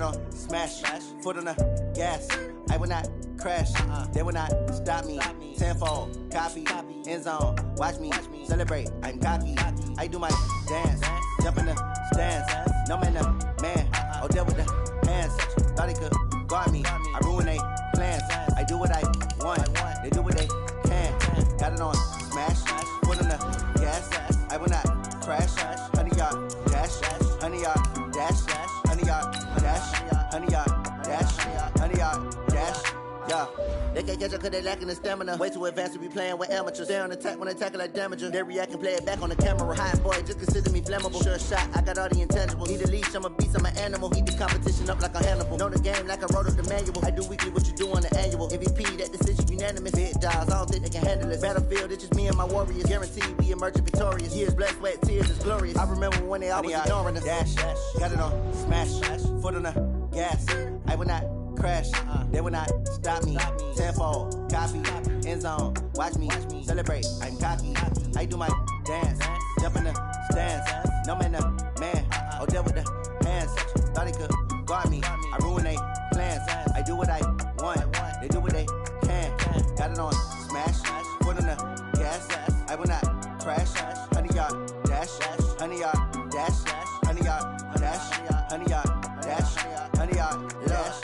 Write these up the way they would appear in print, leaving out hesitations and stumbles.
on smash, foot on the gas. I will not crash, they will not stop me. Tenfold, copy, end zone, watch me celebrate. I'm cocky, I do my dance, jump in the stands. No man, man, oh there with the hands. Thought he could guard me, I ruin they plans. I do what I want, they do what they can. Got it on smash, foot on the gas. I will not crash, 100-yard dash, 100-yard dash, 100-yard dash, 100-yard dash, 100-yard dash. Yeah, they can't catch up cause they lacking the stamina. Way too advanced to be playing with amateurs. Stay on attack when they tackle like damager. They react and play it back on the camera. Hot boy, just consider me flammable. Sure shot, I got all the intangibles. Need a leash, I'm a beast, I'm an animal. Eat the competition up like a Hannibal. Know the game like I wrote up the manual. I do weekly what you do on the annual. MVP, that decision unanimous. Big dogs, I don't think they can handle it. Battlefield, it's just me and my warriors. Guaranteed we emerge victorious. Years, blood, sweat, tears, it's glorious. I remember when they always ignoring us. Dash, got it on smash, foot on the gas. I will not crash, they will not stop me. Tenfold, copy, end zone, watch me celebrate. I'm cocky, I do my dance, jump in the stands. No man, man, oh there with the hands. Thought he could guard me, I ruin they plans. I do what I want, they do what they can. Got it on smash, foot on the gas. I will not crash, 100-yard dash, 100-yard dash, 100-yard dash, 100-yard dash, 100-yard dash.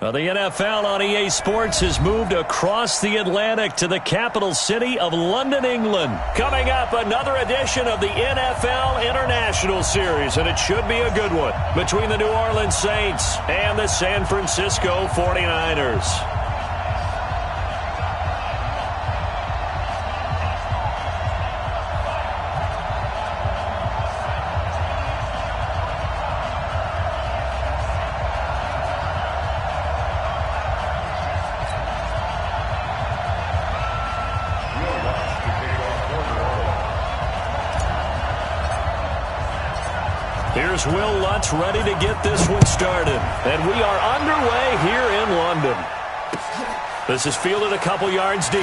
Well, the NFL on EA Sports has moved across the Atlantic to the capital city of London, England. Coming up, another edition of the NFL International Series, and it should be a good one, between the New Orleans Saints and the San Francisco 49ers. Here's Will Lutz ready to get this one started. And we are underway here in London. This is fielded a couple yards deep.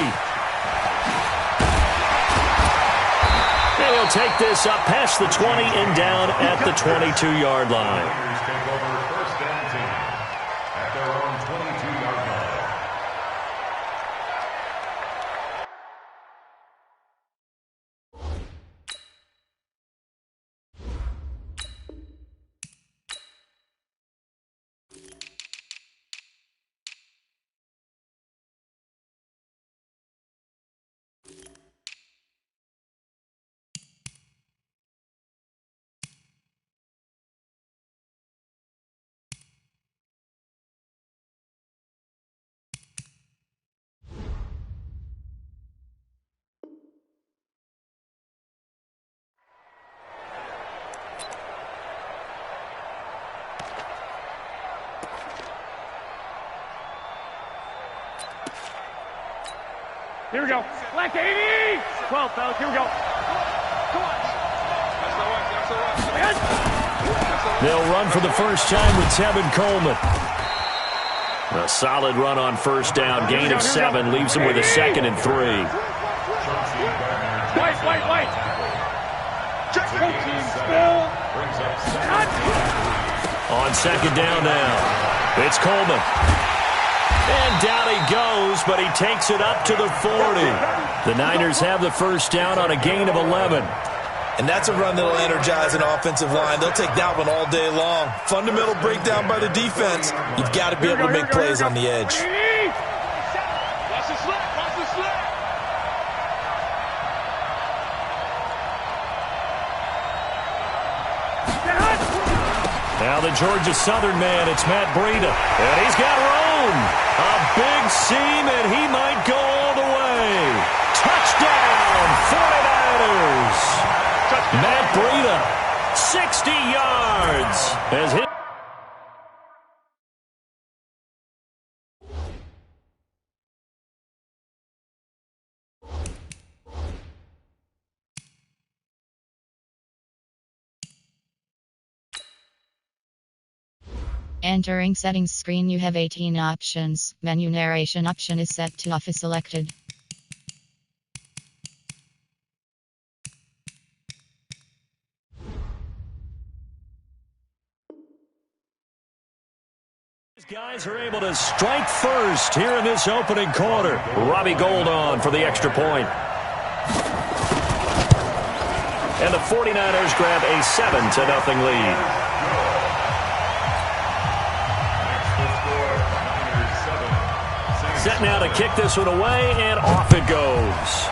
And he'll take this up past the 20 and down at the 22-yard line. Here we go. Left 80! 12, fellas. Here we go. Come on. They'll run for the first time with Tevin Coleman. A solid run on first down. Gain of 7 leaves him with a 2nd and 3. White. On 2nd down now. It's Coleman. And down he goes, but he takes it up to the 40. The Niners have the first down on a gain of 11. And that's a run that'll energize an offensive line. They'll take that one all day long. Fundamental breakdown by the defense. You've got to be able to make plays on the edge. Watch the slip. Now the Georgia Southern man, it's Matt Breida. And he's got room. A big seam, and he might go all the way. Touchdown, 49ers. Matt Breida, 60 yards. As hit. Entering settings screen, you have 18 options. Menu narration option is set to off is selected. Guys are able to strike first here in this opening quarter. Robbie Gould on for the extra point. And the 49ers grab a 7-0 lead. Set now to kick this one away, and off it goes.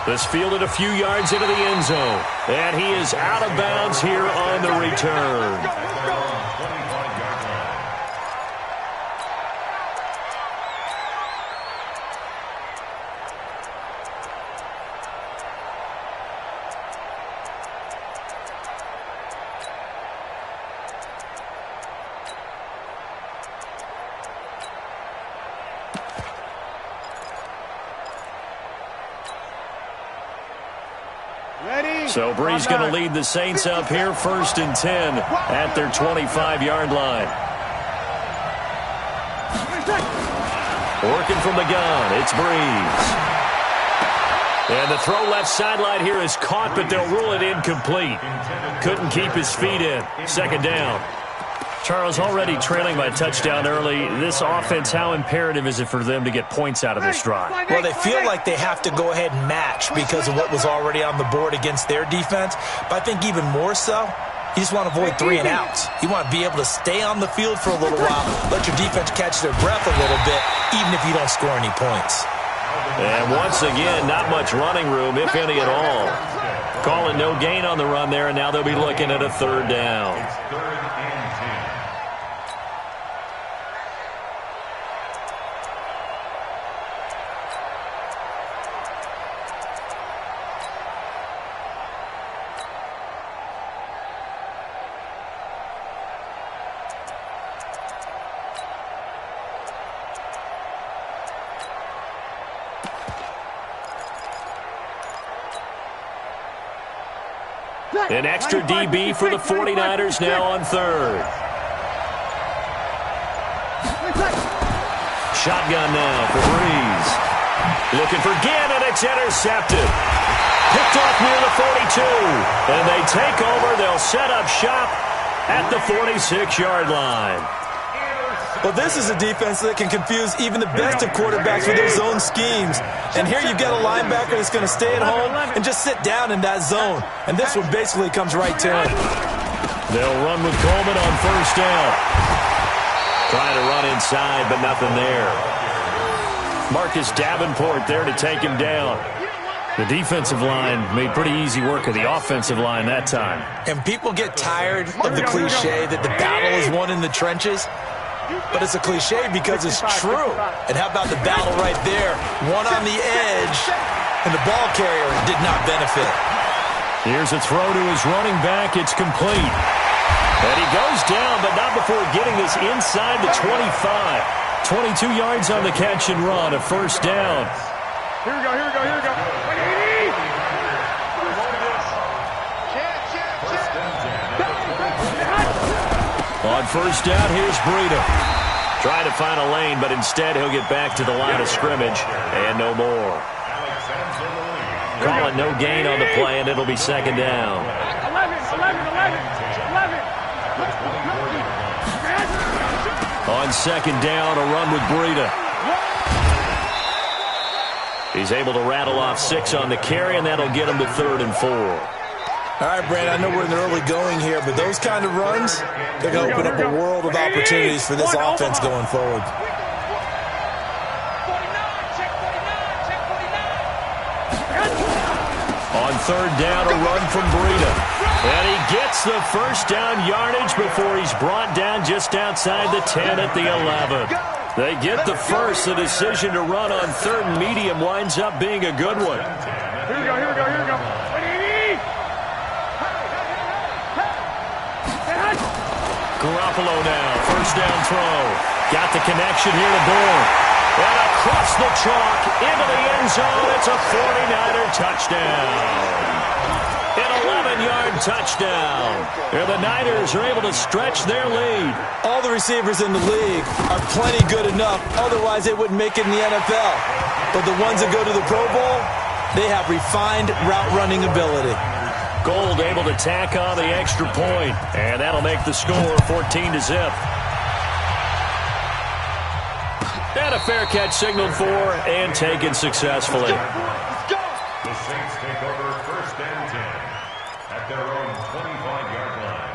This fielded a few yards into the end zone. And he is out of bounds here on the return. So Bree's going to lead the Saints up here 1st and 10 at their 25-yard line. Working from the gun, it's Breeze. And the throw left sideline here is caught, but they'll rule it incomplete. Couldn't keep his feet in. 2nd down. Charles, already trailing by a touchdown early. This offense, how imperative is it for them to get points out of this drive? Well, they feel like they have to go ahead and match because of what was already on the board against their defense. But I think even more so, you just want to avoid 3 and outs. You want to be able to stay on the field for a little while, let your defense catch their breath a little bit, even if you don't score any points. And once again, not much running room, if any at all. Calling no gain on the run there, and now they'll be looking at a 3rd down. An extra DB for the 49ers now on 3rd. Shotgun now for Breeze. Looking for Gann, and it's intercepted. Picked off near the 42. And they take over. They'll set up shop at the 46-yard line. Well, this is a defense that can confuse even the best of quarterbacks with their zone schemes. And here you've got a linebacker that's going to stay at home and just sit down in that zone. And this one basically comes right to him. They'll run with Coleman on 1st down. Trying to run inside, but nothing there. Marcus Davenport there to take him down. The defensive line made pretty easy work of the offensive line that time. And people get tired of the cliche that the battle is won in the trenches. But it's a cliche because it's true. And how about the battle right there? One on the edge, and the ball carrier did not benefit. Here's a throw to his running back. It's complete. And he goes down, but not before getting this inside the 25. 22 yards on the catch and run, a 1st down. Here we go, here we go, here we go. On 1st down, here's Breida. Trying to find a lane, but instead he'll get back to the line of scrimmage, and no more. Calling no gain on the play, and it'll be 2nd down. 11. On 2nd down, a run with Breida. He's able to rattle off 6 on the carry, and that'll get him to 3rd and 4. All right, Brad, I know we're in the early going here, but those kind of runs, they're going to open up a world of opportunities for this offense going forward. On 3rd down, a run from Breida. And he gets the 1st down yardage before he's brought down just outside the 10 at the 11. They get the first. The decision to run on 3rd and medium winds up being a good one. Here we go, here we go, here we go. Garoppolo now, 1st down throw. Got the connection here to Bourne. And across the chalk into the end zone. It's a 49er touchdown. An 11-yard touchdown. And the Niners are able to stretch their lead. All the receivers in the league are plenty good enough. Otherwise, they wouldn't make it in the NFL. But the ones that go to the Pro Bowl, they have refined route running ability. Gold able to tack on the extra point, and that'll make the score 14-0. And a fair catch signaled for and taken successfully. The Saints take over 1st and 10 at their own 25-yard line.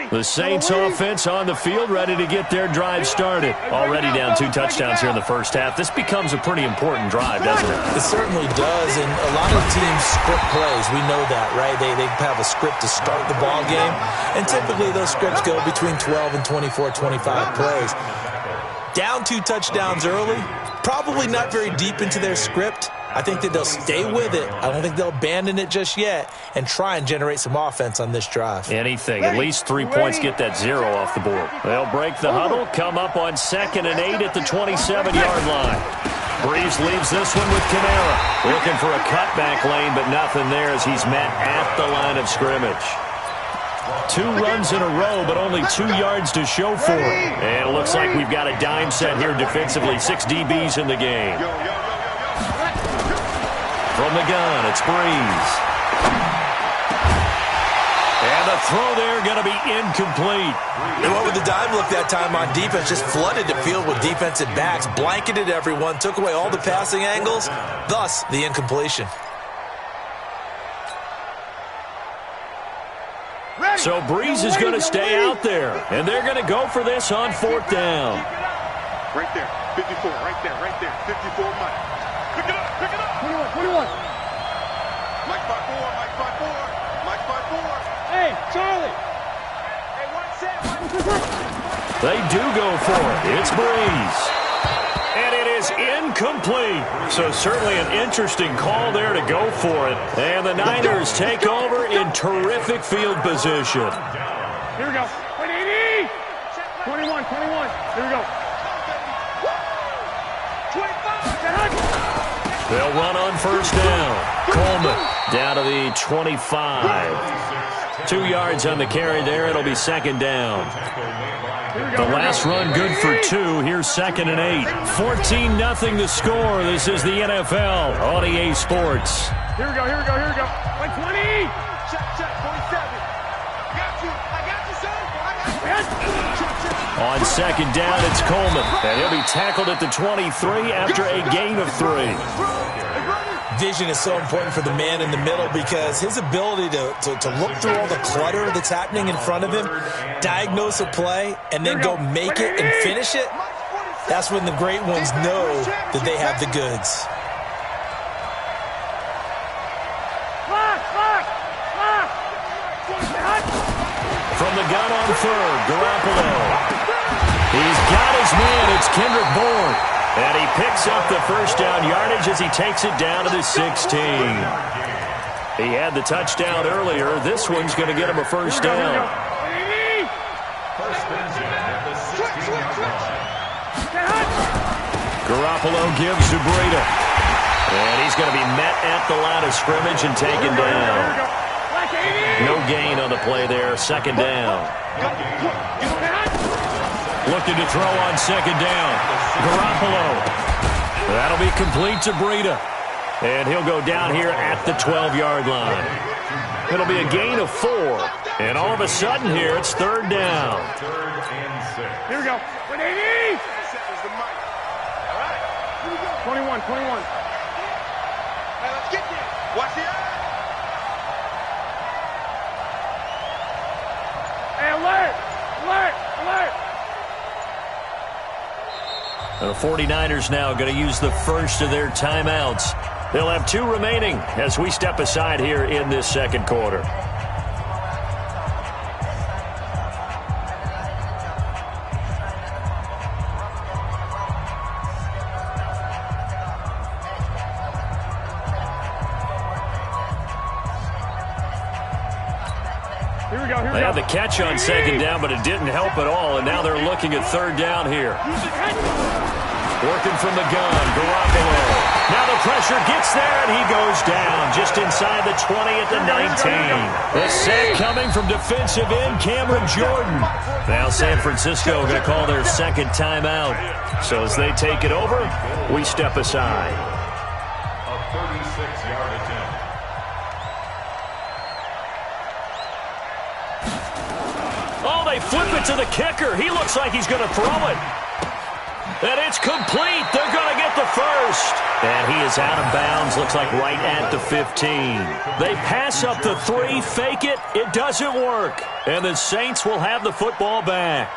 The Saints offense on the field, ready to get their drive started. Already down 2 touchdowns here in the first half. This becomes a pretty important drive, doesn't it? It certainly does, and a lot of teams script plays. We know that, right? They have a script to start the ball game, and typically those scripts go between 12 and 24, 25 plays. Down 2 touchdowns early, probably not very deep into their script. I think that they'll stay with it. I don't think they'll abandon it just yet and try and generate some offense on this drive. Anything. At least 3 points get that 0 off the board. They'll break the huddle, come up on 2nd and 8 at the 27-yard line. Breeze leaves this one with Kamara. Looking for a cutback lane, but nothing there as he's met at the line of scrimmage. 2 runs in a row, but only 2 yards to show for it. And it looks like we've got a dime set here defensively. 6 DBs in the game. From the gun, it's Breeze. And the throw there going to be incomplete. And what with the dime look that time on defense, just flooded the field with defensive backs, blanketed everyone, took away all the passing angles, thus the incompletion. So Breeze is going to stay out there, and they're going to go for this on 4th down. Right there, 54, right there, 54, Mike. Pick it up. 21. Mike 5-4. Mike 5-4. Hey, Charlie. Hey, one set. They do go for it. It's Breeze. And it is incomplete. So certainly an interesting call there to go for it. And the Niners take over in terrific field position. Here we go. 180. 21. Here we go. 25. They'll run on 1st down. Coleman down to the 25. 2 yards on the carry there. It'll be 2nd down. The last run good for 2. Here's 2nd and 8. 14-0 the score. This is the NFL on EA Sports. Here we go. 120. Check, 47. I got you, son. On 2nd down, it's Coleman. And he'll be tackled at the 23 after a gain of 3. Vision is so important for the man in the middle because his ability to look through all the clutter that's happening in front of him, diagnose a play, and then go make it and finish it, that's when the great ones know that they have the goods. From the gun on 3rd, Garoppolo. He's got his man. It's Kendrick Bourne. And he picks up the 1st down yardage as he takes it down to the 16. He had the touchdown earlier. This one's going to get him a 1st down. Garoppolo gives to Breida. And he's going to be met at the line of scrimmage and taken down. No gain on the play there. 2nd down. Looking to throw on 2nd down. Garoppolo. That'll be complete to Breida. And he'll go down here at the 12-yard line. It'll be a gain of 4. And all of a sudden here, it's 3rd down. Here we go. 180. 21. Hey, let's get there. Watch the eye. Hey, alert. The 49ers now going to use the first of their timeouts. They'll have 2 remaining as we step aside here in this 2nd quarter. They had the catch on 2nd down, but it didn't help at all, and now they're looking at 3rd down here. Working from the gun, Garoppolo. Now the pressure gets there, and he goes down just inside the 20 at the 19. The sack coming from defensive end Cameron Jordan. Now San Francisco going to call their 2nd timeout. So as they take it over, we step aside. A 36-yard attempt. They flip it to the kicker. He looks like he's going to throw it. And it's complete. They're going to get the first. And he is out of bounds. Looks like right at the 15. They pass up the 3, fake it. It doesn't work. And the Saints will have the football back.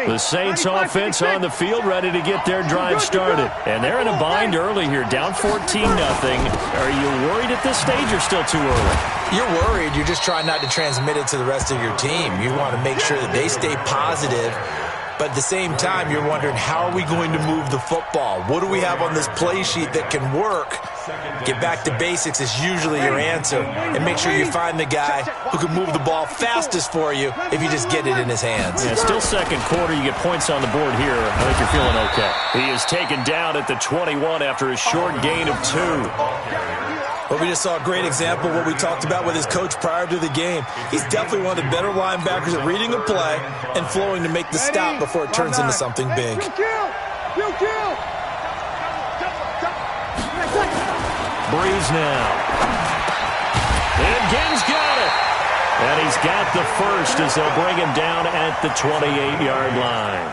The Saints offense on the field ready to get their drive started. And they're in a bind early here, down 14-0. Are you worried at this stage or still too early? You're worried. You're just trying not to transmit it to the rest of your team. You want to make sure that they stay positive. But at the same time, you're wondering, how are we going to move the football? What do we have on this play sheet that can work? Get back to basics is usually your answer. And make sure you find the guy who can move the ball fastest for you if you just get it in his hands. Yeah, still second quarter. You get points on the board here. I think you're feeling okay. He is taken down at the 21 after a short gain of 2. Well, we just saw a great example of what we talked about with his coach prior to the game. He's definitely one of the better linebackers at reading a play and flowing to make the stop before it turns into something big. Breeze now. And Ginn's got it. And he's got the first as they'll bring him down at the 28-yard line.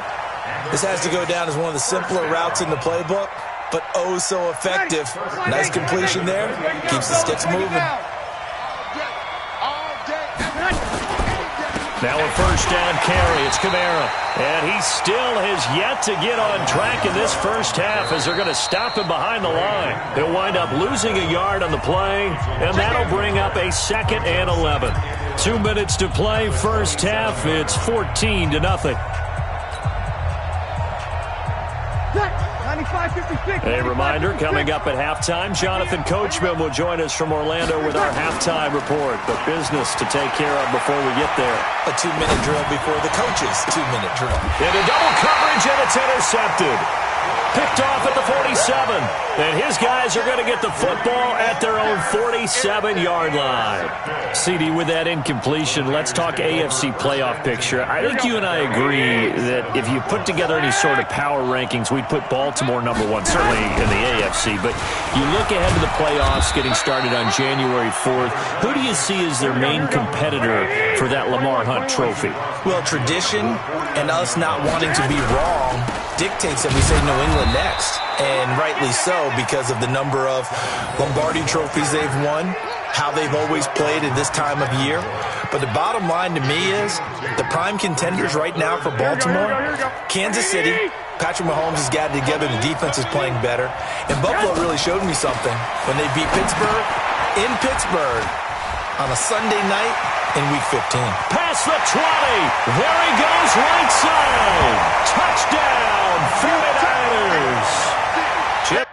This has to go down as one of the simpler routes in the playbook, but oh so effective. Nice completion there. Keeps the sticks moving. Now a first down carry. It's Kamara. And he still has yet to get on track in this first half as they're going to stop him behind the line. He'll wind up losing a yard on the play, and that'll bring up a 2nd and 11. 2 minutes to play, first half. It's 14-0. A reminder, coming up at halftime, Jonathan Coachman will join us from Orlando with our halftime report. But business to take care of before we get there. A 2-minute drill before the coach's 2-minute drill. Into double coverage, and it's intercepted. Picked off at the 47. And his guys are going to get the football at their own 47-yard line. CD, with that incompletion, let's talk AFC playoff picture. I think you and I agree that if you put together any sort of power rankings, we'd put Baltimore number 1, certainly in the AFC. But you look ahead to the playoffs getting started on January 4th. Who do you see as their main competitor for that Lamar Hunt trophy? Well, tradition and us not wanting to be wrong dictates that we say New England next, and rightly so because of the number of Lombardi trophies they've won, how they've always played at this time of year. But the bottom line to me is the prime contenders right now for Baltimore, Kansas City. Patrick Mahomes has got it together. The defense is playing better. And Buffalo really showed me something when they beat Pittsburgh in Pittsburgh on a Sunday night in Week 15. Past the 20. There he goes, right side. Touchdown, 49ers. Chip.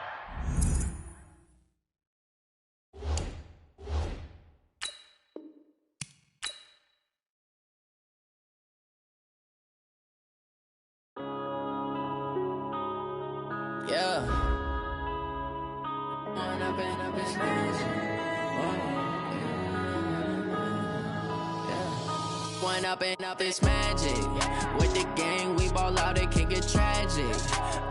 Yeah. One up and up is magic. With the gang, we ball out, it can get tragic.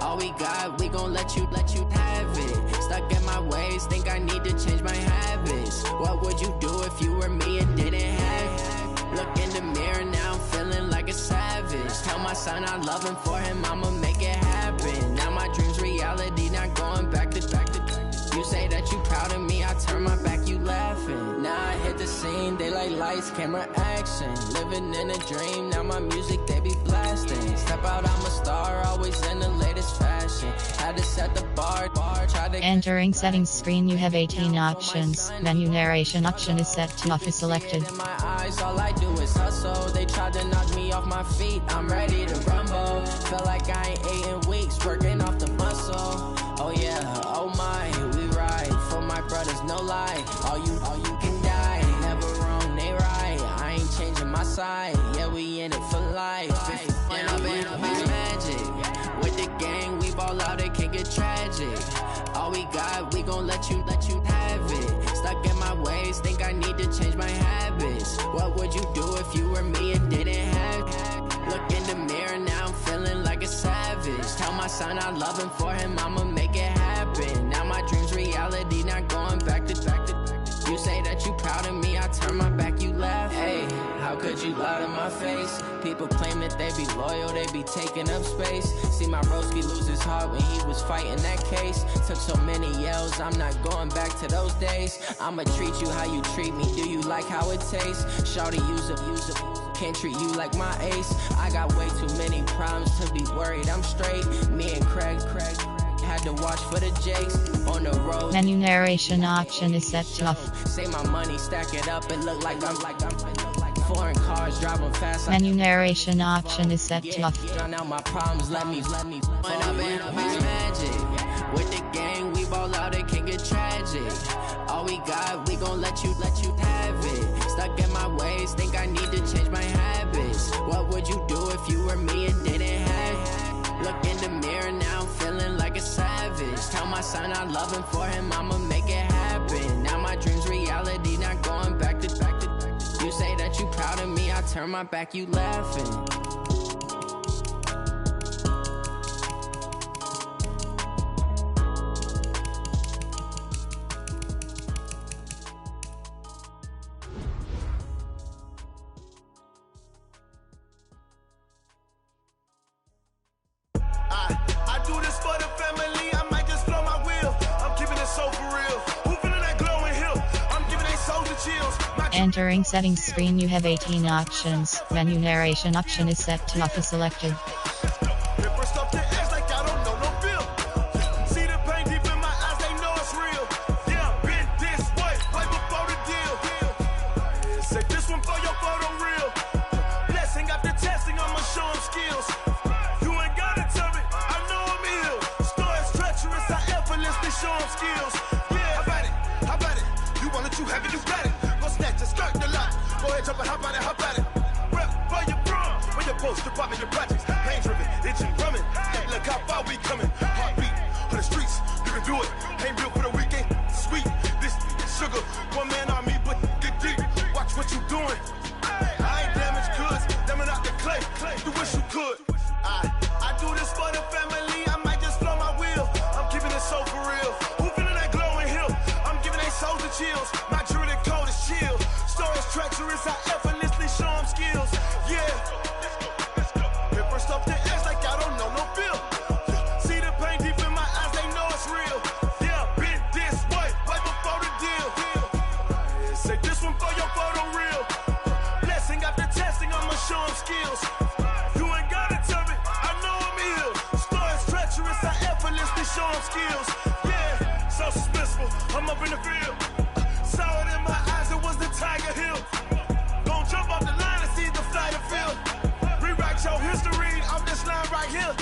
All we got, we gon' let you have it. Stuck in my ways, think I need to change my habits. What would you do if you were me and didn't have it? Look in the mirror, now I'm feeling like a savage. Tell my son I love him, for him I'ma make it happen. Now my dream's reality, not going back to. You say that you proud of me, I turn my back, you laughing. Now I hit the scene, they like lights, camera, action. Living in a dream, now my music, they be blasting. Step out, I'm a star, always in the latest fashion. Had to set the bar, try to... Entering settings screen, you have 18 options. Menu narration option is set to office selected. In my eyes, all I do is hustle. They tried to knock me off my feet, I'm ready to rumble. Feel like I ain't ate in weeks, working off the muscle. Oh yeah, oh my, we ride for my brothers, no lie. All you can die, never wrong, they right. I ain't changing my side, yeah, we in it for life. When up and up is magic. With the gang, we ball out, it can get tragic. All we got, we gon' let you have it. Stuck in my ways, think I need to change my habits. What would you do if you were me and didn't have it? Look in the mirror, now I'm feeling like a savage. Tell my son I love him, for him I'ma make it happen. Now my dream's reality, not going back to. You say that you proud of me, I turn my back, you laugh. Hey, how could you lie to my face? People People claim that they be loyal, they be taking up space. See my broski lose his heart when he was fighting that case. Took so many yells, I'm not going back to those days. I'ma treat you how you treat me, do you like how it tastes? Shawty, use up, can't treat you like my ace. I got way too many problems to be worried, I'm straight. Me and Craig had to watch for the Jakes on the road. Menu narration option is set to off. Say my money, stack it up, it look like I'm foreign cars driving fast. Menu narration option is set to off. Drown out my problems, let me point up and magic. With the gang, we ball out, it can get tragic. All we got, we gon' let you have it. Stuck in my ways, think I need to change my habits. What would you do if you were me and didn't have it? Look in the mirror now, I'm feeling like a savage. Tell my son I love him, for him I'ma make it happen. Now my dream's reality, not going back to. You say that you proud of me, I turn my back, you laughing. I do this for the family, I might just blow my wheel. I'm keeping it so for real. Who feeling that glowing hill? I'm giving they souls the chills. Entering settings screen, you have 18 options. Menu narration option is set to off is selected. Department of projects, pain driven, itching, drumming. Look how far we coming. Heartbeat on the streets, you can do it. Ain't built for the weekend, sweet. This sugar, one man army, but get deep. Watch what you doing. I ain't damaged goods, damn out the clay. You wish you could. I do this for the family. I might just blow my wheel. I'm keeping it so for real. Who feeling that glowing hill? I'm giving they souls the chills. My jewelry code is chill. Stories treacherous, I effortlessly show them skills. Yeah. Up the edge like I don't know no feel. See the pain deep in my eyes, they know it's real. Yeah, been this way, right before the deal. Say this one for your photo real. Blessing after testing, I'ma show them skills. You ain't gotta tell me, I know I'm ill. Stories treacherous, I effortlessly show them skills. Yeah, so suspenseful, I'm up in the field. Saw it in my eyes, it was the Tiger Hill. Gon' jump off the line and see the flight of field. Rewrite your history. Line right here.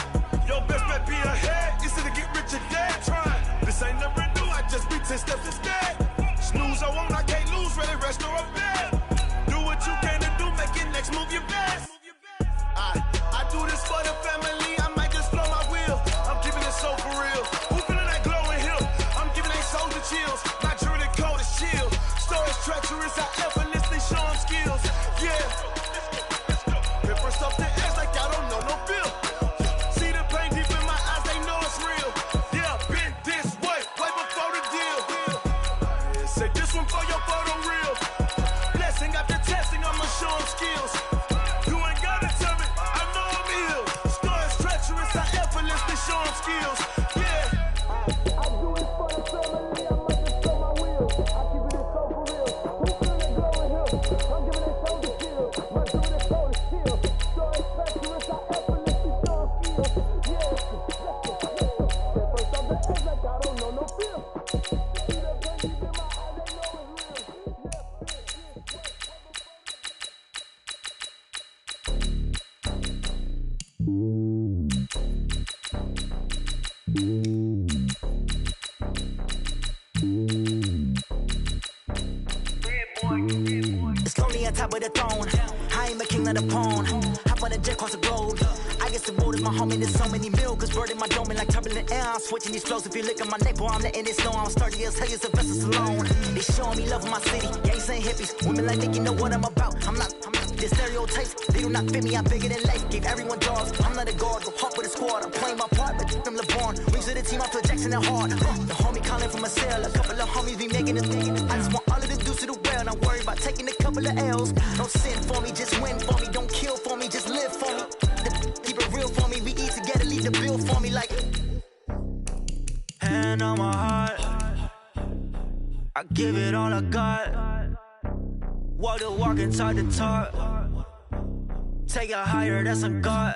Your best bet be ahead. It's to get rich or dead. Trying. This ain't never new. I just be 10 steps instead. Snooze I won't, I can't lose. Ready, rest or a bed. Do what you can to do. Make it next move your best. I do this for the family. I might just blow my wheel. I'm giving it so for real. Who feeling that glowing hill? I'm giving they souls the chills. My jewelry code is chill. Stories treacherous. I effortlessly show them skills. Yeah. First up the edge like I don't know no feel. See the pain deep in my eyes, they know it's real. Yeah, been this way, way before the deal. Say this one for your photo real. Blessing after testing, I'ma show them skills. You ain't gotta tell me, I know I'm ill. Stories treacherous, I effortlessly show them skills. Yeah. I do this for the family, I might just blow my wheel. I keep it so for real. Who feeling that glowing hill? I'm giving it so to kill. My dude is so to chill. It's lonely on top of the throne. I ain't a king of the pawn. Hop on a jet across the globe. I guess the road is my home and there's so many milkers birding my dome like turbulent air. I'm switching these flows. If you look at my neck, boy, I'm letting it snow. I'm sturdy as hell, it's a vessel alone. They showing me love in my city. Gangs ain't hippies. Women like Nicky know what I'm about. I'm not the stereotypes. They do not fit me. I'm bigger than life. Gave everyone dogs. I'm not a guard. Go hop with a squad. I'm playing my part, but from LeBron. Wings of the team, I feel Jackson and hard. The homie calling from a cell. A couple of homies be making a thing. I just want all of the dudes lose to the world. I'm worried about taking a couple of L's. Don't sin for me, just win for me. Don't kill for me, just live for me. Keep it real for me. We eat together, leave the bill for me like. Hand on my heart, I give it all I got. Walk the walk and talk the talk. Take it higher, that's a God.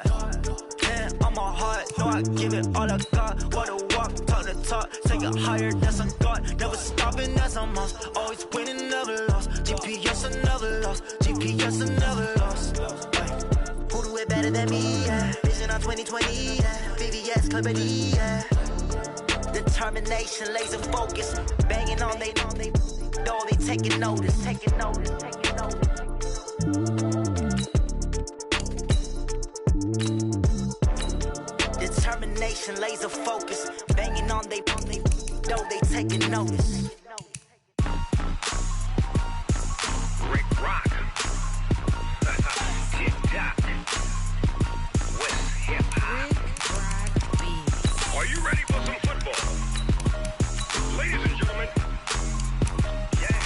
Hand on my heart, no, I give it all I got. Walk the walk, talk the talk. Take it higher, that's a God. Never stopping, that's a must. Always winning, never lost. GPS, I never lost. GPS, I never lost. Who do it better than me? Yeah. Vision on 2020, yeah. VVS, Clarity, yeah. Determination, laser focus. Banging on they door, they taking notice, taking notice, taking notice. Determination, laser focus. Banging on they door, they taking notice. Rick Rock. Tick-tock. West hip-hop. Are you ready for some football? Ladies and gentlemen. Yeah.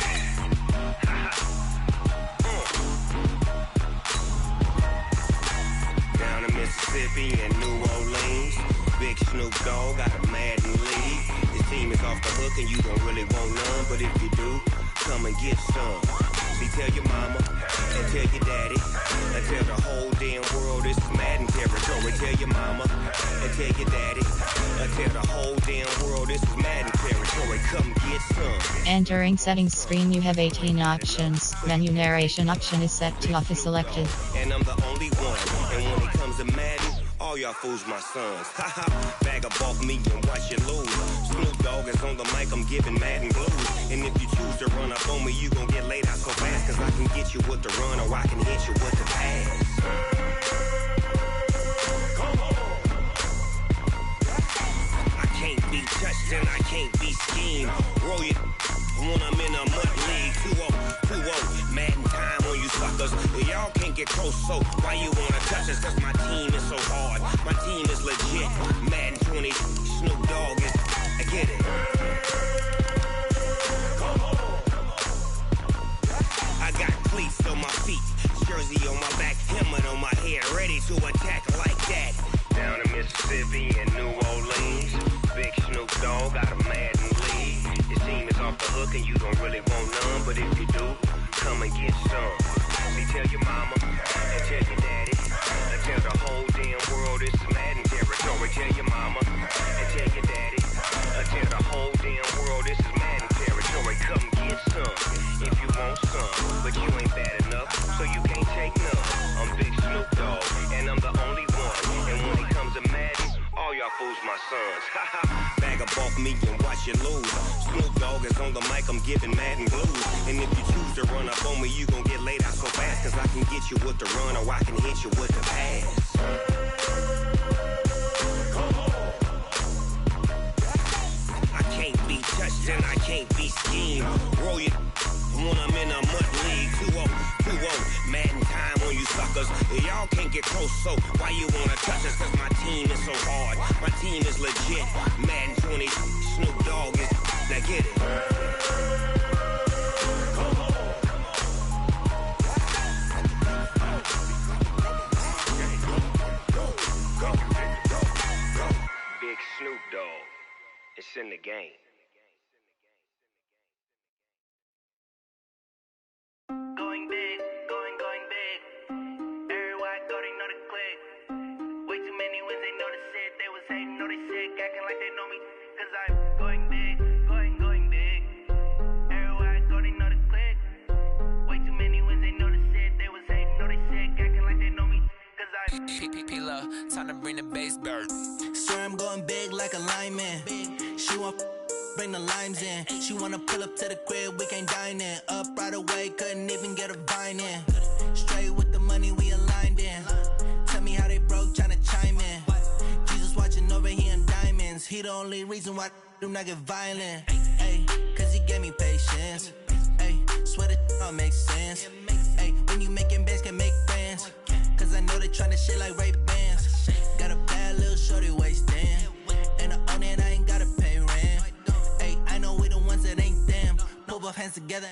Down in Mississippi and New Orleans, Big Snoop Dogg got a Madden league. His team is off the hook and you don't really want none, but if you do, come and get some. See, tell your mama and tell your daddy and tell the whole damn world this is Madden territory. Tell your mama and tell your daddy and tell the whole damn world this is Madden territory. Come get some. Entering settings screen, you have 18 options. Menu narration option is set to office selected. And I'm the only one. And when it comes to Madden, all y'all fools my sons. Haha, bag up off me and watch you lose. Snoop Dogg is on the mic, I'm giving Madden blues. And if you choose to run up on me, you gon' get laid out so fast. Cause I can get you with the run or I can hit you with the pass. Come on. I can't be touched and I can't be schemed. Roll you when I'm in a mud league. 2-0, Madden time on you suckers. Y'all can't get close, so why you wanna touch us? Cause my team is so hard. My team is legit. Madden 20, Snoop Dogg is, I get it. Come on. I got cleats on my feet, jersey on my back, helmet on my head, ready to attack like that. Down in Mississippi and New Orleans, Big Snoop Dogg got a Madden league. Your team is off the hook and you don't really want none, but if you do, come and get some. See, tell your mama and tell your daddy and tell the whole damn world this is Madden territory. Tell your mama and tell your daddy and tell the whole damn world this is Madden territory. Come get some if you want some, but you ain't bad enough, so you can't take none. I'm Big Snoop Dogg and I'm the only one. And when it comes to Madden, all y'all fools my sons. Bag up off me and watch you lose. Snoop Dogg is on the mic, I'm giving Madden blues. And if you choose to run up on me, you gon' get laid out so fast. Cause I can get you with the run or I can hit you with the pass. Come on. I can't be touched and I can't be schemed. Roll you when I'm in a mud league. 2-0, Madden time on you suckers. Y'all can't get close, so why you wanna touch us? Cause my team is so hard. My team is legit. Madden 20, Snoop Dogg is, now get it. Come on. Go. Big Snoop Dogg. It's in the game. Going big, going big. Everywhere I go, they know the click. Way too many wins, they know the shit. They was hating, know they sick, acting like they know me. Cause I'm going big, going big. Everywhere I go, they know the click. Way too many wins, they know the shit. They was hating, know they sick, acting like they know me. Cause I'm P-P-P-Love, time to bring the bass bird. Swear I'm going big like a lineman. She want bring the limes in. She wanna pull up to the crib, we can't dine in. Up right away, couldn't even get a vine in. Straight with the money we aligned in. Tell me how they broke, tryna chime in. Jesus watching over here in diamonds. He the only reason why do not get violent. Ay, cause he gave me patience. Ay, swear that all makes sense. Ay, when you making bands, can make friends. Cause I know they tryna shit like Ray-Bans. Got a bad little shorty wasting. And I own it, I ain't gotta pay rent. Ay, I know we the ones that ain't them. Pull both hands together.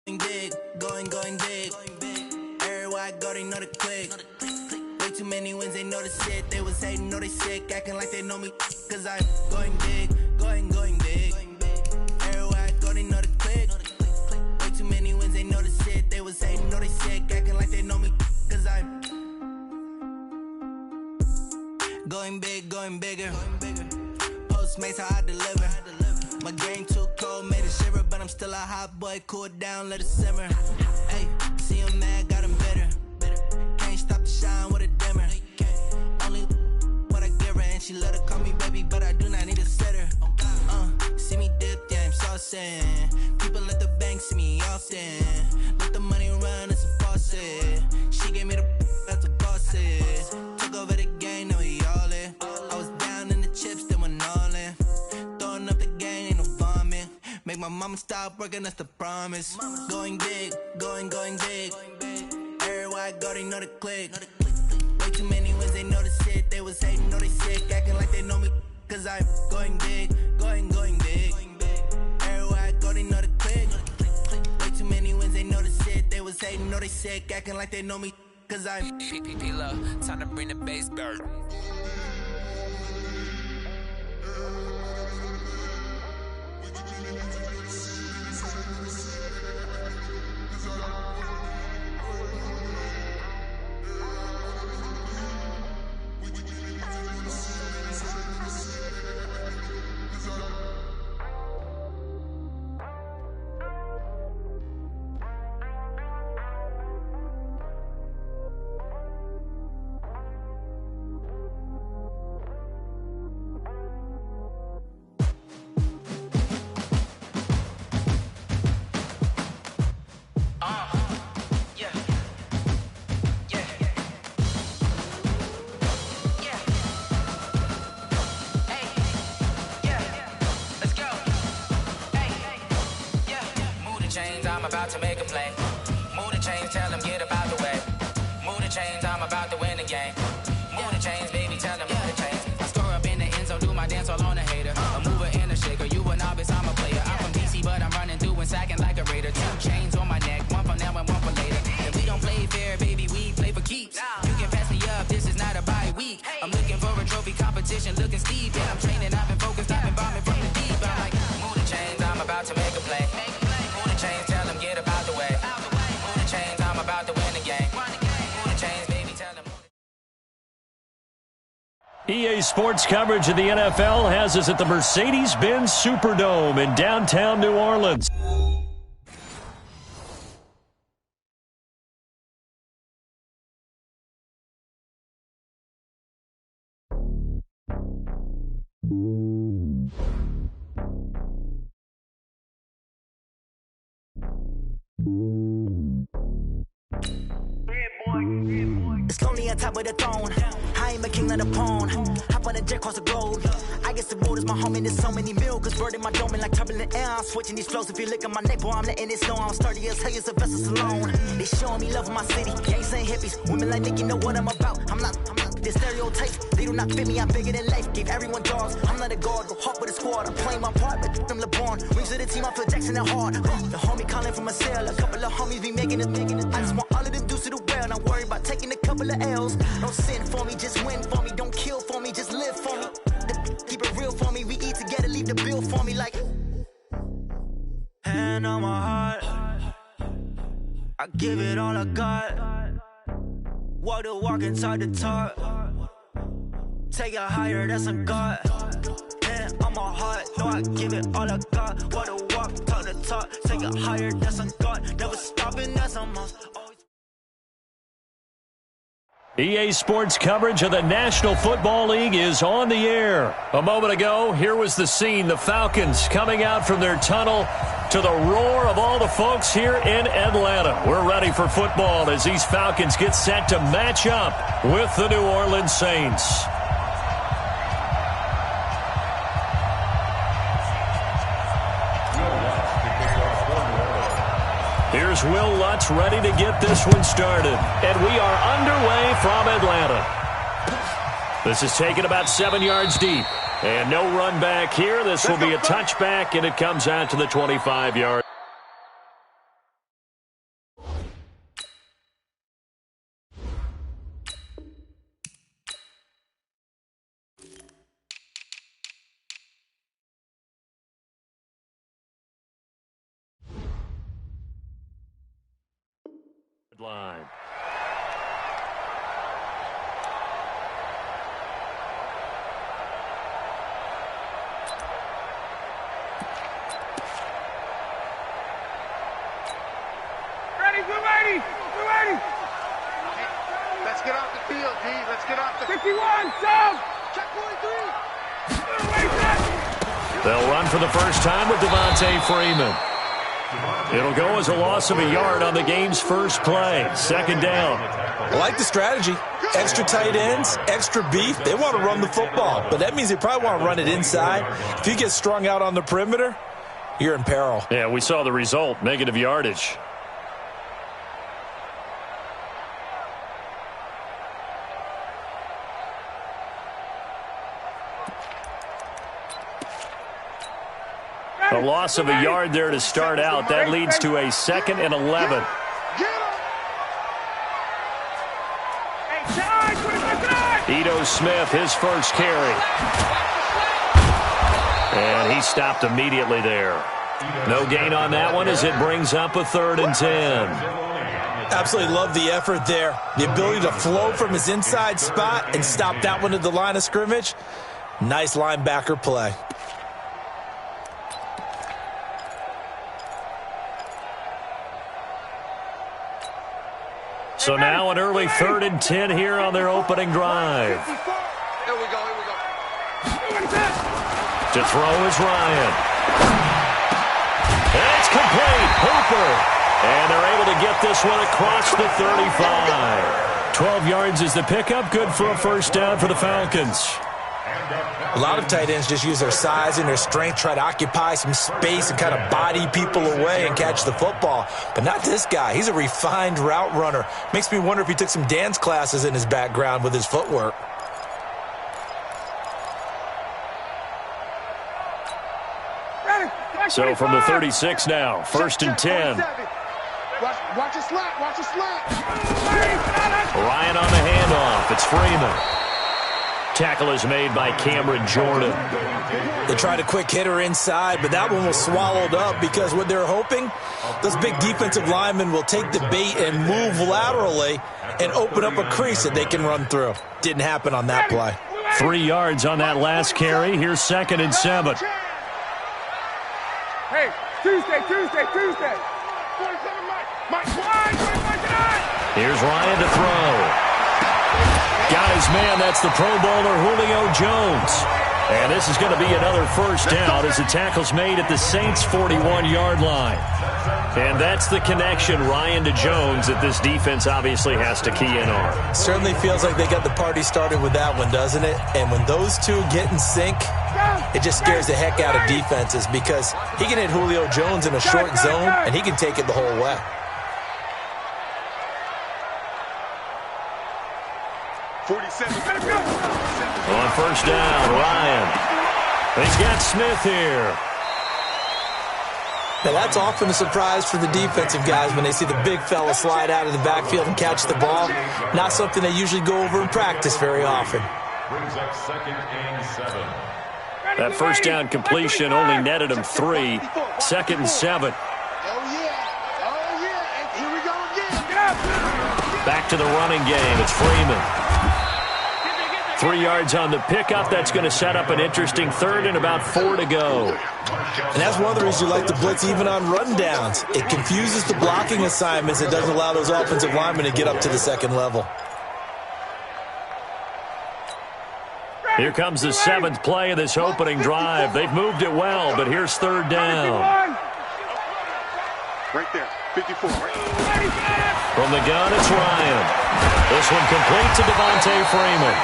Going big. Everywhere I go, they know the click. Way too many wins, they know the shit. They was hating, know they sick, acting like they know me. Cause I'm going big, going big. Everywhere I go, they know the click. Way too many wins, they know the shit. They was hating, know they sick, acting like they know me. Cause I'm going big, going bigger. Postmates, how I deliver. My game too cold, made it shiver, but I'm still a hot boy. Cool it down, let it simmer. Hey, see him mad, got him bitter. Can't stop the shine with a dimmer. Only what I give her, and she let her call me baby, but I do not need a sitter. See me dip, yeah, I'm saucing. People at the bank see me often. Let the money run, it's a faucet. She gave me the that's a boss it. Took over the game, now we all in. I was down in the chips, then went all in. Throwing up the game, ain't no vomit. Make my mama stop working, that's the promise. Going big, going big. Everywhere I go, they know the click. Way too many wins, they know the shit. They was hating, know they sick, acting like they know me. Cause I'm going big, going big. Everywhere I go, they know the click. Way too many wins, they know the shit. They was hating, know they sick, acting like they know me. Cause I'm P-P-P-Love, time to bring the bass bird. I'm about to make a play. Move the chains, tell them get up out the way. Move the chains, I'm about to win the game. Move the chains, baby, tell them move the chains. I score up in the end zone, do my dance all on a hater. A mover and a shaker, you a novice, I'm a player. I'm from DC, but I'm running through and sacking like a raider. 2 chains on my neck, one for now and one for later. If we don't play fair, baby, we play for keeps. You can pass me up, this is not a bye week. I'm looking for a trophy competition, looking steep. And I'm training, I've been focused, I've been bombing from the deep. I'm like, move the chains, I'm about to make a play. Move the chains, tell them get up out the way. Move the chains, I'm about to win the game. Move the chains, baby, tell them. EA Sports coverage of the NFL has us at the Mercedes-Benz Superdome in downtown New Orleans. It's lonely on top of the throne. I ain't a king of the pawn. Hop on a jet across the globe. I guess the road is my home and there's so many milk. Cause bird in my dome and like turbulent air. I'm switching these flows. If you look at my neck, boy, I'm letting it snow. I'm sturdy as hell, it's a vessel alone. They showing me love in my city. Gangs and hippies. Women like Nick, you know what I'm about. I'm not the stereotypes. They do not fit me, I'm bigger than life. Gave everyone dogs. I'm not a guard, go hard with a squad. I'm playing my part, but I'm LeBron. Wings of the team, I feel Jackson and hard. The homie calling from a cell. A couple of homies be making it. I just want all of them dudes to the well. Not worry about taking a couple of L's. Don't sin for me, just win for me. Don't kill for me, just live for me. Keep it real for me. We eat together, leave the bill for me like. Hand on my heart, I give it all I got. Walk the walk and talk the talk. Take it higher, that's a God. Hand on my heart, no, I give it all I got. Walk the walk, talk the talk. Take it higher, that's a God. Never stopping, that's a must. EA Sports coverage of the National Football League is on the air. A moment ago, here was the scene. The Falcons coming out from their tunnel to the roar of all the folks here in Atlanta. We're ready for football as these Falcons get set to match up with the New Orleans Saints. Here's Will Lutz ready to get this one started. And we are underway from Atlanta. This is taken about 7 yards deep. And no run back here. This will be a touchback, and it comes out to the 25-yard line. Ready. Let's get off the field, D. Let's get off the 51, sub! Check 43! They'll run for the first time with Devontae Freeman. It'll go as a loss of a yard on the game's first play. Second down. I like the strategy. Extra tight ends, extra beef. They want to run the football, but that means they probably want to run it inside. If you get strung out on the perimeter, you're in peril. Yeah, we saw the result, negative yardage. A loss of a yard there to start out. That leads to a 2nd and 11. Ito Smith, his first carry. And he stopped immediately there. No gain on that one as it brings up a 3rd and 10. Absolutely love the effort there. The ability to flow from his inside spot and stop that one at the line of scrimmage. Nice linebacker play. So now an early 3rd and 10 here on their opening drive. Here we go. To throw is Ryan. It's complete. Hooper. And they're able to get this one across the 35. 12 yards is the pickup. Good for a first down for the Falcons. A lot of tight ends just use their size and their strength, try to occupy some space and kind of body people away and catch the football. But not this guy. He's a refined route runner. Makes me wonder if he took some dance classes in his background with his footwork. So from the 36 now, 1st and 10. Watch a slap. Ryan on the handoff. It's Freeman. Tackle is made by Cameron Jordan. They tried a quick hitter inside, but that one was swallowed up because what they're hoping, those big defensive linemen will take the bait and move laterally and open up a crease that they can run through. Didn't happen on that play. 3 yards on that last carry. Here's 2nd and 7. Hey, Tuesday. 47, Mike. Here's Ryan to throw. Got his man. That's the Pro Bowler Julio Jones. And this is going to be another first down as the tackle's made at the Saints' 41-yard line. And that's the connection, Ryan to Jones, that this defense obviously has to key in on. Certainly feels like they got the party started with that one, doesn't it? And when those two get in sync, it just scares the heck out of defenses because he can hit Julio Jones in a short zone, and he can take it the whole way. On first down, Ryan. He's got Smith here. Now that's often a surprise for the defensive guys when they see the big fella slide out of the backfield and catch the ball. Not something they usually go over in practice very often. Brings up 2nd and 7. That first down completion only netted him 3. 2nd and 7. Here we go again. Back to the running game. It's Freeman. 3 yards on the pickup. That's going to set up an interesting 3rd and about 4 to go. And that's one of the reasons you like to blitz even on rundowns. It confuses the blocking assignments. It doesn't allow those offensive linemen to get up to the second level. Here comes the 7th play of this opening drive. They've moved it well, but here's 3rd down. Right there, 54. From the gun, it's Ryan. This one complete to Devontae Freeman.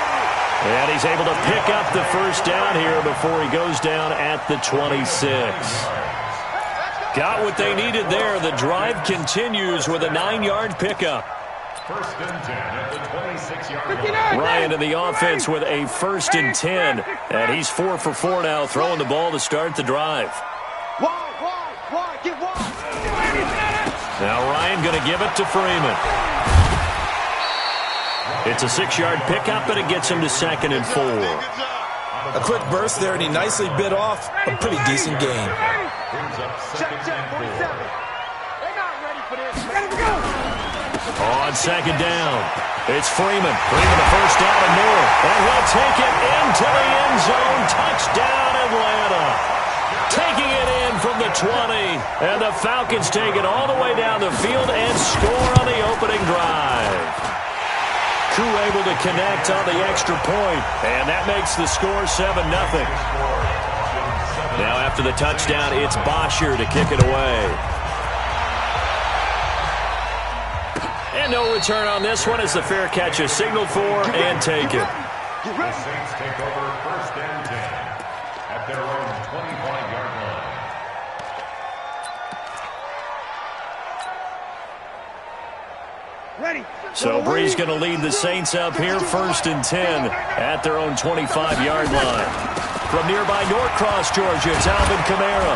And he's able to pick up the first down here before he goes down at the 26. Got what they needed there. The drive continues with a 9-yard pickup. 1st and 10 at the 26-yard line. Ryan in the offense with a 1st and 10. And he's 4 for 4 now, throwing the ball to start the drive. Now Ryan going to give it to Freeman. It's a 6-yard pickup, and it gets him to 2nd and 4. A quick burst there, and he nicely bit off a pretty decent gain. Brings up 2nd and 4. They're not ready for this. On second down, it's Freeman. Freeman the first down and more. And he'll take it into the end zone. Touchdown, Atlanta. Taking it in from the 20. And the Falcons take it all the way down the field and score on the opening drive. Crew able to connect on the extra point. And that makes the score 7-0. Now after the touchdown, it's Bosher to kick it away. And no return on this one as the fair catch is signaled for and taken. The Saints take over first and 10 at their own 25-yard line. Ready. So Bree's going to lead the Saints up here first and 10 at their own 25-yard line. From nearby Norcross, Georgia, it's Alvin Kamara.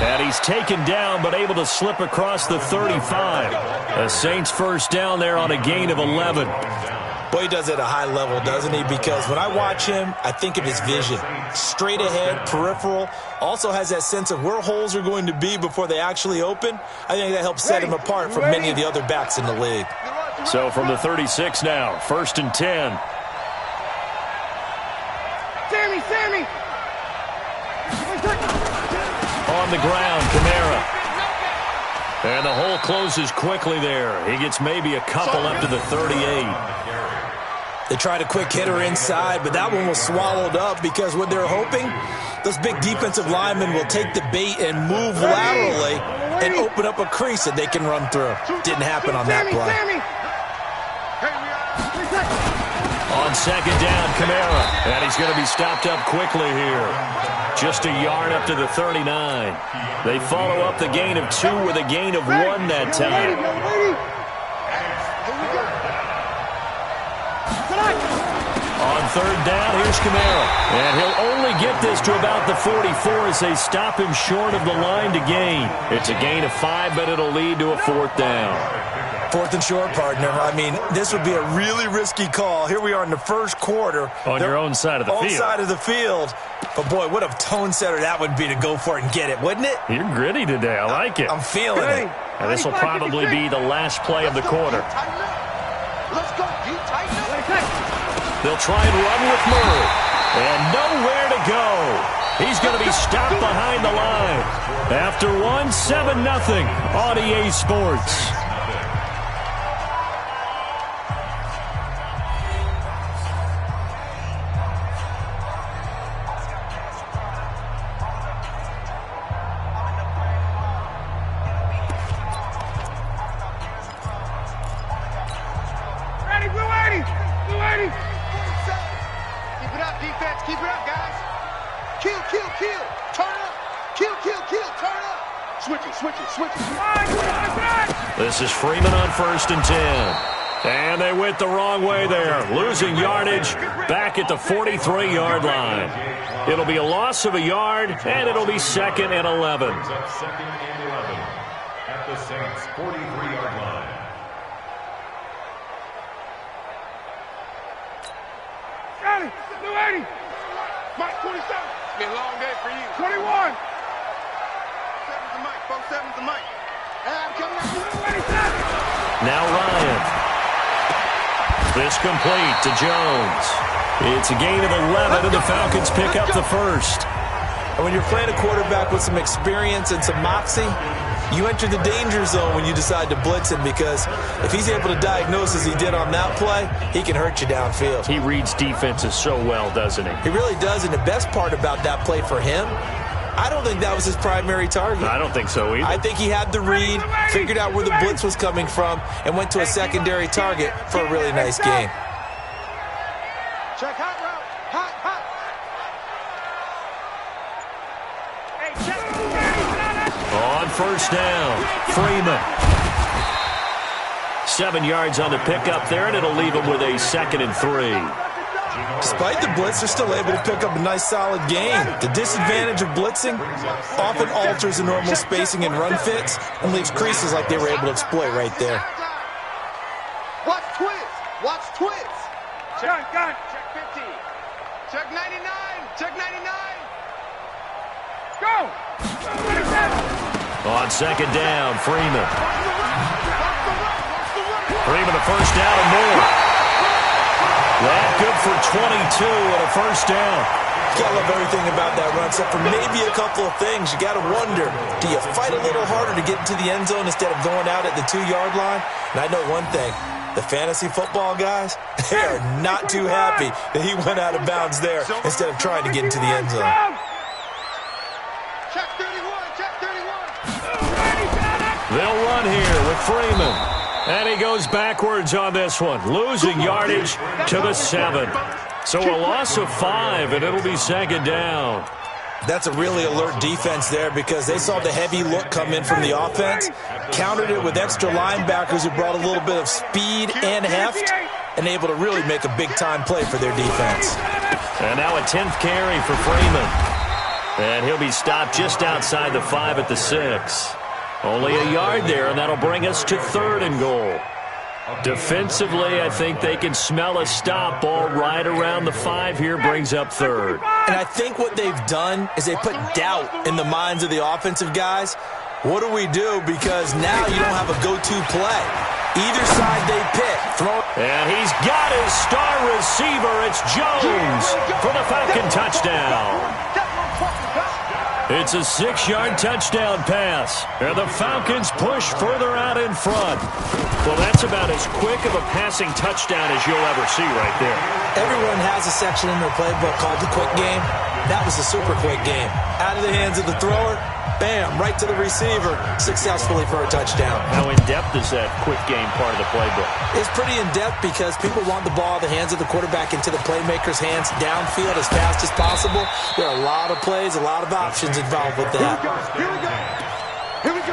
And he's taken down but able to slip across the 35. The Saints first down there on a gain of 11. Boy, he does it at a high level, doesn't he? Because when I watch him, I think of his vision. Straight ahead, peripheral. Also has that sense of where holes are going to be before they actually open. I think that helps set him apart from many of the other backs in the league. So from the 36 now, first and 10. Sammy! On the ground, Kamara. And the hole closes quickly there. He gets maybe a couple up to the 38. They tried a quick hitter inside, but that one was swallowed up because what they're hoping, those big defensive linemen will take the bait and move laterally and open up a crease that they can run through. Didn't happen on that play. On second down, Kamara. And he's going to be stopped up quickly here. Just a yard up to the 39. They follow up the gain of 2 with a gain of 1 that time. On third down, here's Kamara. And he'll only get this to about the 44 as they stop him short of the line to gain. It's a gain of 5, but it'll lead to a 4th down. 4th and short, partner. I mean, this would be a really risky call. Here we are in the first quarter. On your own side of the field. Own side of the field. But, boy, what a tone setter that would be to go for it and get it, wouldn't it? You're gritty today. I like it. I'm feeling it. And this will probably be the last play of the quarter. Let's go. You tighten up. They'll try and run with Murray. And nowhere to go. He's going to be stopped behind the line. After 7-0 on EA Sports. This is Freeman on first and 10. And they went the wrong way there, losing yardage back at the 43-yard line. It'll be a loss of a yard, and it'll be 2nd and 11. Second and 11 at the Saints' 43-yard line. Got it. New 80. Mike, 27. Been a long day for you. 21. 7's the mic, folks. 7's the mic. I'm coming up. Now Ryan. This complete to Jones. It's a gain of 11, and the Falcons pick up the first. And when you're playing a quarterback with some experience and some moxie, you enter the danger zone when you decide to blitz him, because if he's able to diagnose as he did on that play, he can hurt you downfield. He reads defenses so well, doesn't he? He really does, and the best part about that play for him, I don't think that was his primary target. I don't think so either. I think he had the read, figured out where the blitz was coming from, and went to a secondary target for a really nice gain. Check hot route. Hot. On first down, Freeman. 7 yards on the pickup there, and it'll leave him with a 2nd and 3. Despite the blitz, they're still able to pick up a nice solid gain. The disadvantage of blitzing often alters the normal spacing and run fits and leaves creases like they were able to exploit right there. Watch twist. Check gun. Check 50. Check 99. Check 99. Go. On second down, Freeman. Freeman a first down and more. That good for 22 and a first down. You gotta love everything about that run, except for maybe a couple of things. You gotta wonder, do you fight a little harder to get into the end zone instead of going out at the 2-yard line? And I know one thing, the fantasy football guys, they are not too happy that he went out of bounds there instead of trying to get into the end zone. Check 31, check 31. They'll run here with Freeman. And he goes backwards on this one, losing yardage to the 7. So a loss of 5, and it'll be second down. That's a really alert defense there because they saw the heavy look come in from the offense, countered it with extra linebackers who brought a little bit of speed and heft, and able to really make a big-time play for their defense. And now a 10th carry for Freeman. And he'll be stopped just outside the 5 at the 6. Only a yard there, and that'll bring us to 3rd and goal. Defensively, I think they can smell a stop ball right around the 5 here, brings up 3rd. And I think what they've done is they put doubt in the minds of the offensive guys. What do we do? Because now you don't have a go-to play. Either side they pick. And he's got his star receiver. It's Jones for the Falcon touchdown. It's a 6-yard touchdown pass. And the Falcons push further out in front. Well, that's about as quick of a passing touchdown as you'll ever see right there. Everyone has a section in their playbook called the quick game. That was a super quick game. Out of the hands of the thrower, bam, right to the receiver, successfully for a touchdown. How in-depth is that quick game part of the playbook? It's pretty in-depth because people want the ball out of the hands of the quarterback into the playmaker's hands downfield as fast as possible. There are a lot of plays, a lot of options involved with that. Here we go. Here we go.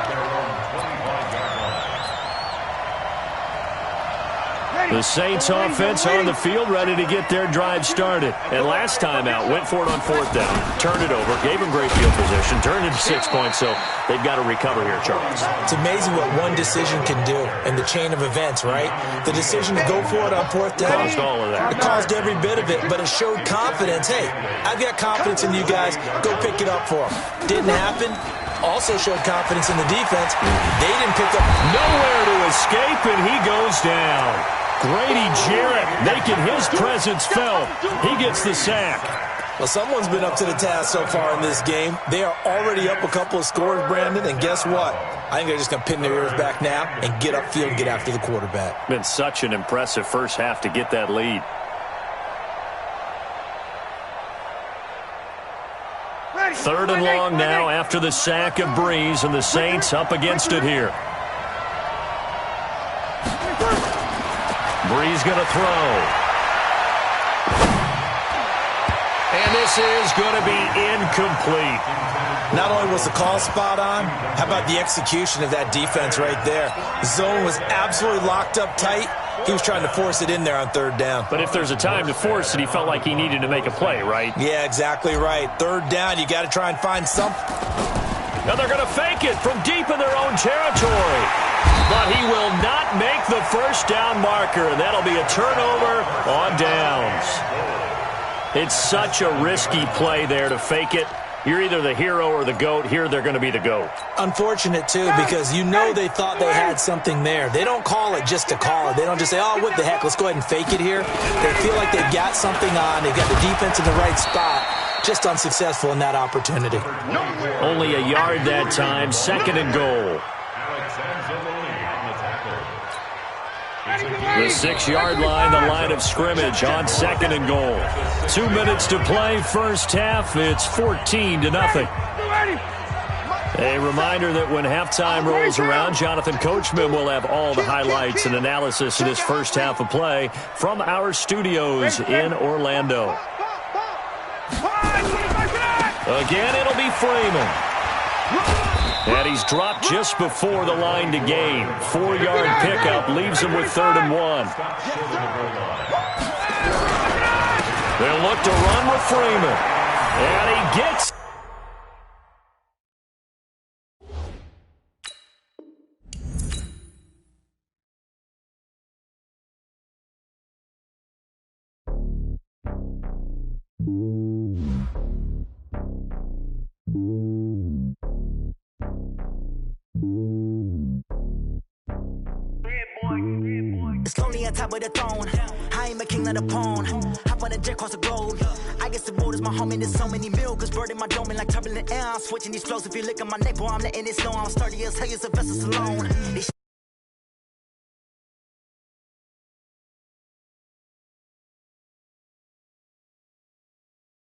The Saints offense on the field, ready to get their drive started. And last time out, went for it on 4th down, turned it over, gave them great field position, turned into 6 points, so they've got to recover here, Charles. It's amazing what one decision can do in the chain of events, right? The decision to go for it on 4th down. Caused all of that. It caused every bit of it, but it showed confidence. Hey, I've got confidence in you guys. Go pick it up for them. Didn't happen. Also showed confidence in the defense. They didn't pick up. Nowhere to escape, and he goes down. Grady Jarrett making his presence felt. He gets the sack. Well, someone's been up to the task so far in this game. They are already up a couple of scores, Brandon, and guess what? I think they're just going to pin their ears back now and get upfield and get after the quarterback. Been such an impressive first half to get that lead. Third and long now after the sack of Breeze, and the Saints up against it here. Breeze going to throw. And this is going to be incomplete. Not only was the call spot on, how about the execution of that defense right there? The zone was absolutely locked up tight. He was trying to force it in there on 3rd down. But if there's a time to force it, he felt like he needed to make a play, right? Yeah, exactly right. 3rd down, you got to try and find something. Now they're going to fake it from deep in their own territory. But he will not make the first down marker, and that'll be a turnover on downs. It's such a risky play there to fake it. You're either the hero or the GOAT. Here they're going to be the GOAT. Unfortunate, too, because you know they thought they had something there. They don't call it just to call it. They don't just say, oh, what the heck, let's go ahead and fake it here. They feel like they've got something on. They've got the defense in the right spot. Just unsuccessful in that opportunity. Only a yard that time, 2nd and goal. The 6-yard line, the line of scrimmage on 2nd and goal. 2 minutes to play, first half. It's 14-0. A reminder that when halftime rolls around, Jonathan Coachman will have all the highlights and analysis of this first half of play from our studios in Orlando. Again, it'll be Freeman. And he's dropped just before the line to gain. 4-yard pickup leaves him with 3rd and 1. They'll look to run with Freeman. And he gets... It's lonely on top of the throne. I am a king of the pawn. Hop on a jet across the globe. I guess the world is my home and there's so many milk. Bird in my dome and like turbulent air. I'm switching these flows. If you look at my neck, boy, I'm letting it slow. I'm sturdy as hell as a vessel alone.